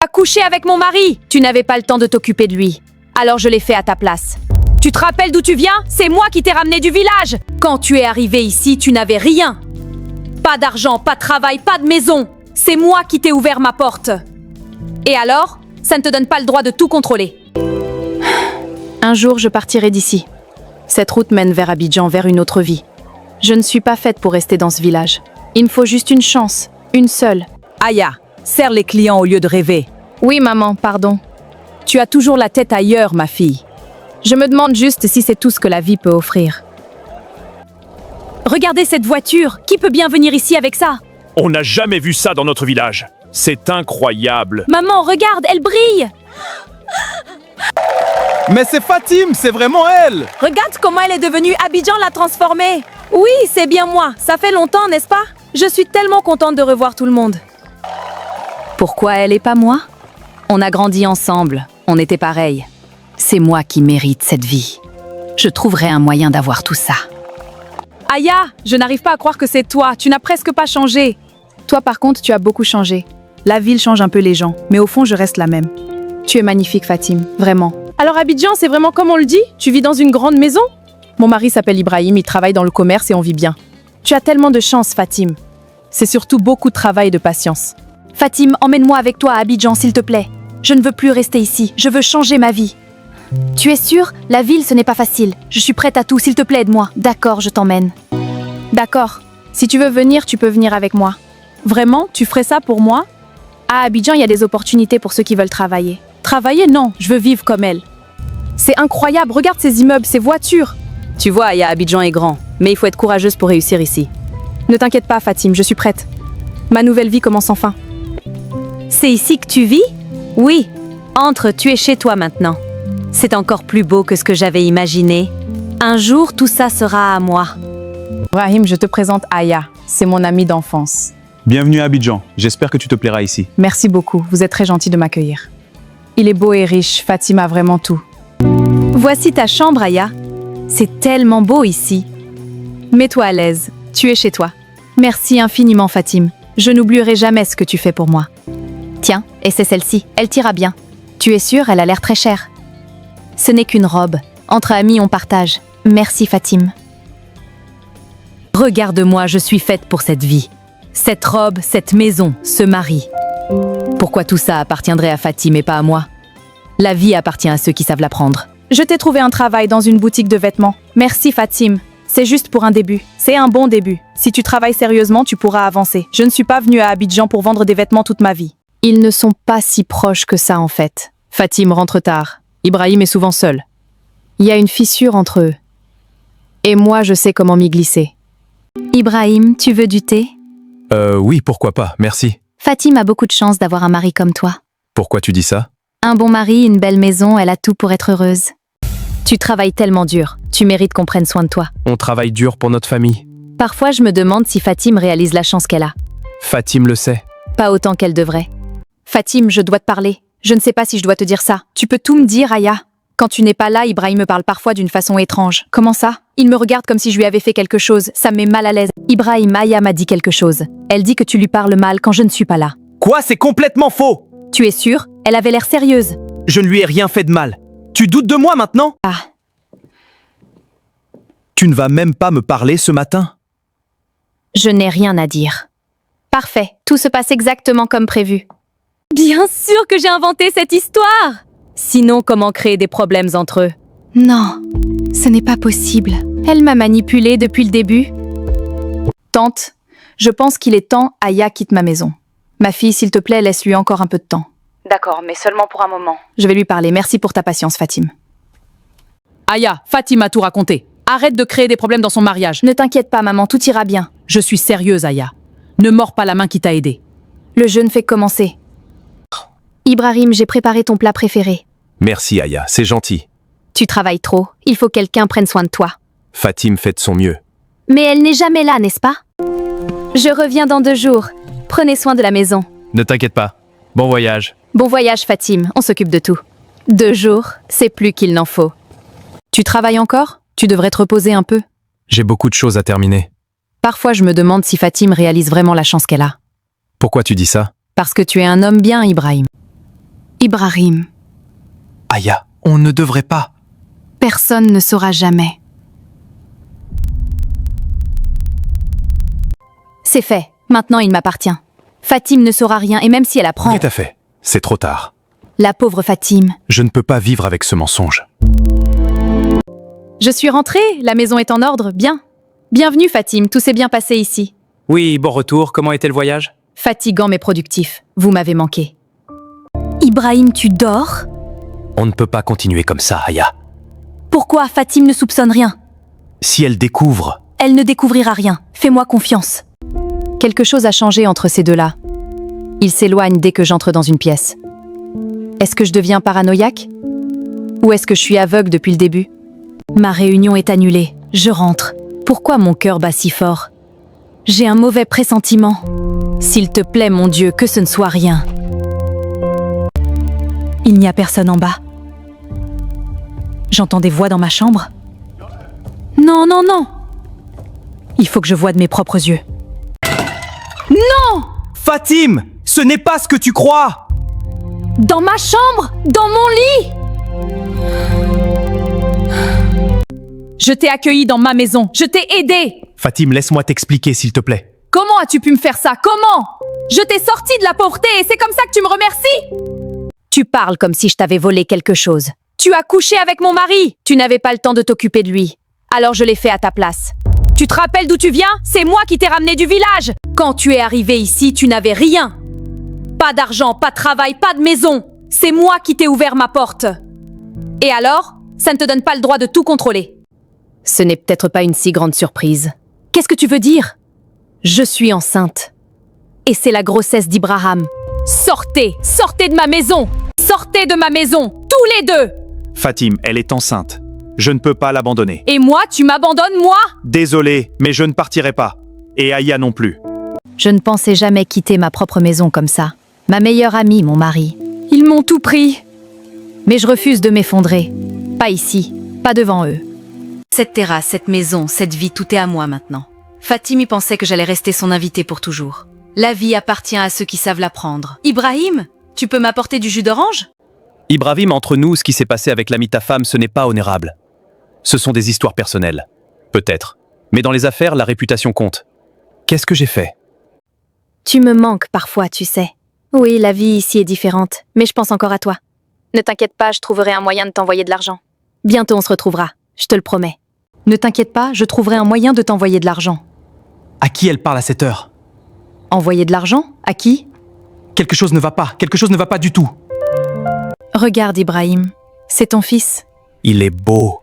as couché avec mon mari. Tu n'avais pas le temps de t'occuper de lui. Alors je l'ai fait à ta place. Tu te rappelles d'où tu viens? C'est moi qui t'ai ramené du village. Quand tu es arrivé ici, tu n'avais rien. Pas d'argent, pas de travail, pas de maison. C'est moi qui t'ai ouvert ma porte. Et alors, ça ne te donne pas le droit de tout contrôler. Un jour, je partirai d'ici. Cette route mène vers Abidjan, vers une autre vie. Je ne suis pas faite pour rester dans ce village. Il me faut juste une chance, une seule. Aya, serre les clients au lieu de rêver. Oui, maman, pardon. Tu as toujours la tête ailleurs, ma fille. Je me demande juste si c'est tout ce que la vie peut offrir. Regardez cette voiture. Qui peut bien venir ici avec ça? On n'a jamais vu ça dans notre village. C'est incroyable. Maman, regarde, elle brille. Mais c'est Fatim, c'est vraiment elle! Regarde comment elle est devenue. Abidjan l'a transformée. Oui, c'est bien moi. Ça fait longtemps, n'est-ce pas? Je suis tellement contente de revoir tout le monde. Pourquoi elle et pas moi? On a grandi ensemble, on était pareils. C'est moi qui mérite cette vie. Je trouverai un moyen d'avoir tout ça. Aya, je n'arrive pas à croire que c'est toi. Tu n'as presque pas changé. Toi, par contre, tu as beaucoup changé. La ville change un peu les gens, mais au fond, je reste la même. Tu es magnifique, Fatim, vraiment. Alors Abidjan, c'est vraiment comme on le dit? Tu vis dans une grande maison? Mon mari s'appelle Ibrahim, il travaille dans le commerce et on vit bien. Tu as tellement de chance, Fatim. C'est surtout beaucoup de travail et de patience. Fatim, emmène-moi avec toi à Abidjan, s'il te plaît. Je ne veux plus rester ici. Je veux changer ma vie. Tu es sûre? La ville, ce n'est pas facile. Je suis prête à tout, s'il te plaît, aide-moi. D'accord, je t'emmène. D'accord. Si tu veux venir, tu peux venir avec moi. Vraiment? Tu ferais ça pour moi? À Abidjan, il y a des opportunités pour ceux qui veulent travailler. Travailler? Non, je veux vivre comme elle. C'est incroyable, regarde ces immeubles, ces voitures. Tu vois, Abidjan est grand, mais il faut être courageuse pour réussir ici. Ne t'inquiète pas, Fatim, je suis prête. Ma nouvelle vie commence enfin. C'est ici que tu vis? Oui. Entre, tu es chez toi maintenant. C'est encore plus beau que ce que j'avais imaginé. Un jour, tout ça sera à moi. Ibrahim, je te présente Aya. C'est mon amie d'enfance. Bienvenue à Abidjan, j'espère que tu te plairas ici. Merci beaucoup, vous êtes très gentil de m'accueillir. Il est beau et riche, Fatim a vraiment tout. Voici ta chambre, Aya. C'est tellement beau ici. Mets-toi à l'aise, tu es chez toi. Merci infiniment, Fatim. Je n'oublierai jamais ce que tu fais pour moi. Tiens, et c'est celle-ci, elle t'ira bien. Tu es sûre, elle a l'air très chère. Ce n'est qu'une robe. Entre amis, on partage. Merci, Fatim. Regarde-moi, je suis faite pour cette vie. Cette robe, cette maison, ce mari. Pourquoi tout ça appartiendrait à Fatim et pas à moi? La vie appartient à ceux qui savent la prendre. Je t'ai trouvé un travail dans une boutique de vêtements. Merci, Fatim. C'est juste pour un début. C'est un bon début. Si tu travailles sérieusement, tu pourras avancer. Je ne suis pas venue à Abidjan pour vendre des vêtements toute ma vie. Ils ne sont pas si proches que ça, en fait. Fatim rentre tard. Ibrahim est souvent seul. Il y a une fissure entre eux. Et moi, je sais comment m'y glisser. Ibrahim, tu veux du thé? Oui, pourquoi pas, merci. Fatim a beaucoup de chance d'avoir un mari comme toi. Pourquoi tu dis ça? Un bon mari, une belle maison, elle a tout pour être heureuse. Tu travailles tellement dur, tu mérites qu'on prenne soin de toi. On travaille dur pour notre famille. Parfois, je me demande si Fatim réalise la chance qu'elle a. Fatim le sait. Pas autant qu'elle devrait. Fatim, je dois te parler. Je ne sais pas si je dois te dire ça. Tu peux tout me dire, Aya. Quand tu n'es pas là, Ibrahim me parle parfois d'une façon étrange. Comment ça? Il me regarde comme si je lui avais fait quelque chose. Ça me met mal à l'aise. Ibrahim, Aya m'a dit quelque chose. Elle dit que tu lui parles mal quand je ne suis pas là. Quoi? C'est complètement faux! Tu es sûre? Elle avait l'air sérieuse. Je ne lui ai rien fait de mal. Tu doutes de moi maintenant? Ah. Tu ne vas même pas me parler ce matin? Je n'ai rien à dire. Parfait, tout se passe exactement comme prévu. Bien sûr que j'ai inventé cette histoire! Sinon, comment créer des problèmes entre eux? Non, ce n'est pas possible. Elle m'a manipulée depuis le début. Tante, je pense qu'il est temps Aya quitte ma maison. Ma fille, s'il te plaît, laisse-lui encore un peu de temps. D'accord, mais seulement pour un moment. Je vais lui parler. Merci pour ta patience, Fatim. Aya, Fatim a tout raconté. Arrête de créer des problèmes dans son mariage. Ne t'inquiète pas, maman, tout ira bien. Je suis sérieuse, Aya. Ne mords pas la main qui t'a aidée. Le jeu ne fait que commencer. Ibrahim, j'ai préparé ton plat préféré. Merci, Aya, c'est gentil. Tu travailles trop. Il faut que quelqu'un prenne soin de toi. Fatim fait de son mieux. Mais elle n'est jamais là, n'est-ce pas? Je reviens dans 2 jours. Prenez soin de la maison. Ne t'inquiète pas. Bon voyage. Bon voyage, Fatim. On s'occupe de tout. 2 jours, c'est plus qu'il n'en faut. Tu travailles encore? Tu devrais te reposer un peu. J'ai beaucoup de choses à terminer. Parfois, je me demande si Fatim réalise vraiment la chance qu'elle a. Pourquoi tu dis ça? Parce que tu es un homme bien, Ibrahim. Ibrahim, Aya, on ne devrait pas. personne ne saura jamais. C'est fait. Maintenant, il m'appartient. Fatim ne saura rien, et même si elle apprend... Tout à fait. C'est trop tard. La pauvre Fatim. Je ne peux pas vivre avec ce mensonge. Je suis rentrée, la maison est en ordre, bien. Bienvenue Fatim, tout s'est bien passé ici. Oui, bon retour. Comment était le voyage? Fatigant mais productif. Vous m'avez manqué. Ibrahim, tu dors? On ne peut pas continuer comme ça, Aya. Pourquoi Fatim ne soupçonne rien? Si elle découvre... Elle ne découvrira rien. Fais-moi confiance. Quelque chose a changé entre ces deux-là. Ils s'éloignent dès que j'entre dans une pièce. Est-ce que je deviens paranoïaque? Ou est-ce que je suis aveugle depuis le début? Ma réunion est annulée. Je rentre. Pourquoi mon cœur bat si fort? J'ai un mauvais pressentiment. S'il te plaît, mon Dieu, que ce ne soit rien. Il n'y a personne en bas. J'entends des voix dans ma chambre. Non, non, non! Il faut que je voie de mes propres yeux. Non! Fatim, ce n'est pas ce que tu crois! Dans ma chambre! Dans mon lit! Je t'ai accueilli dans ma maison. Je t'ai aidé. Fatim, laisse-moi t'expliquer, s'il te plaît. Comment as-tu pu me faire ça? Comment? Je t'ai sorti de la pauvreté et c'est comme ça que tu me remercies? Tu parles comme si je t'avais volé quelque chose. Tu as couché avec mon mari. Tu n'avais pas le temps de t'occuper de lui. Alors je l'ai fait à ta place. Tu te rappelles d'où tu viens? C'est moi qui t'ai ramené du village. Quand tu es arrivé ici, tu n'avais rien. Pas d'argent, pas de travail, pas de maison. C'est moi qui t'ai ouvert ma porte. Et alors? Ça ne te donne pas le droit de tout contrôler. Ce n'est peut-être pas une si grande surprise. Qu'est-ce que tu veux dire? Je suis enceinte. Et c'est la grossesse d'Ibrahim. Sortez! Sortez de ma maison! Sortez de ma maison! Tous les deux! Fatim, elle est enceinte. Je ne peux pas l'abandonner. Et moi, tu m'abandonnes, moi? Désolé, mais je ne partirai pas. Et Aya non plus. Je ne pensais jamais quitter ma propre maison comme ça. Ma meilleure amie, mon mari. Ils m'ont tout pris. Mais je refuse de m'effondrer. Pas ici, pas devant eux. Cette terrasse, cette maison, cette vie, tout est à moi maintenant. Fatim y pensait que j'allais rester son invitée pour toujours. La vie appartient à ceux qui savent la prendre. Ibrahim, tu peux m'apporter du jus d'orange? Ibrahim, entre nous, ce qui s'est passé avec l'ami de ta femme, ce n'est pas honorable. Ce sont des histoires personnelles. Peut-être. Mais dans les affaires, la réputation compte. Qu'est-ce que j'ai fait? Tu me manques parfois, tu sais. Oui, la vie ici est différente, mais je pense encore à toi. Ne t'inquiète pas, je trouverai un moyen de t'envoyer de l'argent. Bientôt on se retrouvera, je te le promets. Ne t'inquiète pas, je trouverai un moyen de t'envoyer de l'argent. À qui elle parle à cette heure? Envoyer de l'argent? À qui? Quelque chose ne va pas du tout. Regarde Ibrahim, c'est ton fils. Il est beau.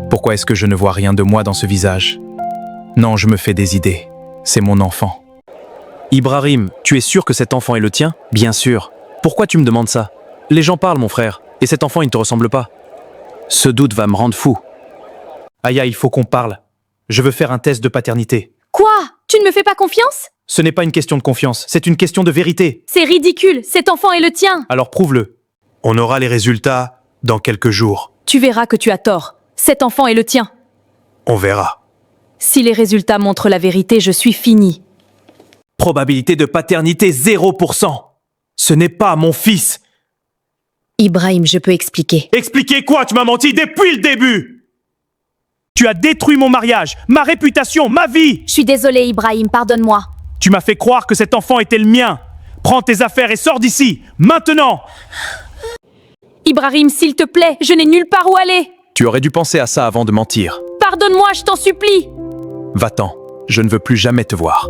Pourquoi est-ce que je ne vois rien de moi dans ce visage? Non, je me fais des idées. C'est mon enfant. Ibrahim, tu es sûr que cet enfant est le tien? Bien sûr. Pourquoi tu me demandes ça? Les gens parlent, mon frère. Et cet enfant, il ne te ressemble pas. Ce doute va me rendre fou. Aya, il faut qu'on parle. Je veux faire un test de paternité. Quoi? Tu ne me fais pas confiance? Ce n'est pas une question de confiance, c'est une question de vérité. C'est ridicule, cet enfant est le tien. Alors prouve-le. On aura les résultats dans quelques jours. Tu verras que tu as tort. Cet enfant est le tien. On verra. Si les résultats montrent la vérité, je suis fini. Probabilité de paternité 0%. Ce n'est pas mon fils. Ibrahim, je peux expliquer. Expliquez quoi? Tu m'as menti depuis le début. Tu as détruit mon mariage, ma réputation, ma vie. Je suis désolée, Ibrahim, pardonne-moi. Tu m'as fait croire que cet enfant était le mien. Prends tes affaires et sors d'ici, maintenant. Ibrahim, s'il te plaît, je n'ai nulle part où aller. Tu aurais dû penser à ça avant de mentir. Pardonne-moi, je t'en supplie. Va-t'en, je ne veux plus jamais te voir.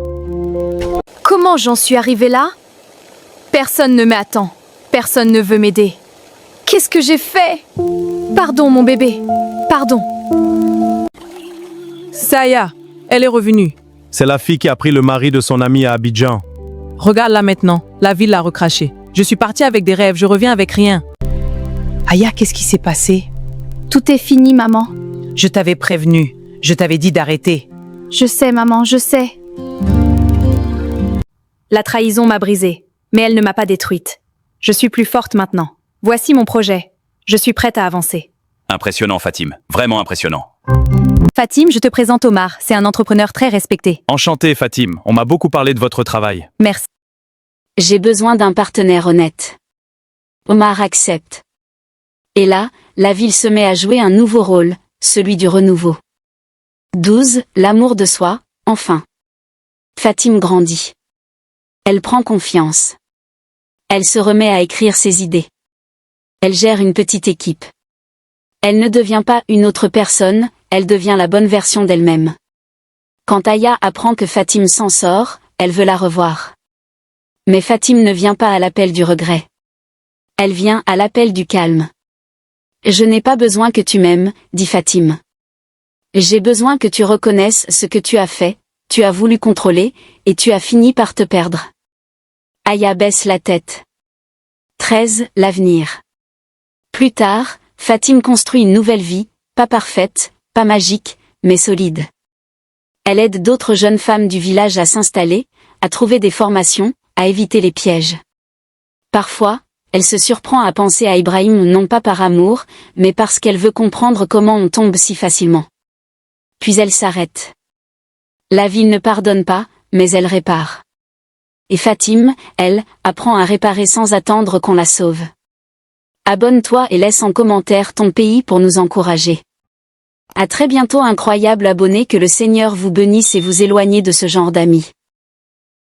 Comment j'en suis arrivée là? Personne ne m'attend. Personne ne veut m'aider. Qu'est-ce que j'ai fait? Pardon, mon bébé. Pardon. Saya, elle est revenue. C'est la fille qui a pris le mari de son ami à Abidjan. Regarde-la maintenant, la ville l'a recraché. Je suis partie avec des rêves, je reviens avec rien. Aya, qu'est-ce qui s'est passé? Tout est fini, maman. Je t'avais prévenu, je t'avais dit d'arrêter. Je sais, maman, je sais. La trahison m'a brisée, mais elle ne m'a pas détruite. Je suis plus forte maintenant. Voici mon projet. Je suis prête à avancer. Impressionnant, Fatim. Vraiment impressionnant. Fatim, je te présente Omar. C'est un entrepreneur très respecté. Enchanté, Fatim. On m'a beaucoup parlé de votre travail. Merci. J'ai besoin d'un partenaire honnête. Omar accepte. Et là, la ville se met à jouer un nouveau rôle, celui du renouveau. 12. L'amour de soi, enfin. Fatim grandit. Elle prend confiance. Elle se remet à écrire ses idées. Elle gère une petite équipe. Elle ne devient pas une autre personne, elle devient la bonne version d'elle-même. Quand Aya apprend que Fatim s'en sort, elle veut la revoir. Mais Fatim ne vient pas à l'appel du regret. Elle vient à l'appel du calme. Je n'ai pas besoin que tu m'aimes, dit Fatim. J'ai besoin que tu reconnaisses ce que tu as fait, tu as voulu contrôler, et tu as fini par te perdre. Aya baisse la tête. 13. L'avenir. Plus tard, Fatim construit une nouvelle vie, pas parfaite, pas magique, mais solide. Elle aide d'autres jeunes femmes du village à s'installer, à trouver des formations, à éviter les pièges. Parfois, elle se surprend à penser à Ibrahim non pas par amour, mais parce qu'elle veut comprendre comment on tombe si facilement. Puis elle s'arrête. La vie ne pardonne pas, mais elle répare. Et Fatim, elle, apprend à réparer sans attendre qu'on la sauve. Abonne-toi et laisse en commentaire ton pays pour nous encourager. À très bientôt incroyable abonné, que le Seigneur vous bénisse et vous éloigne de ce genre d'amis.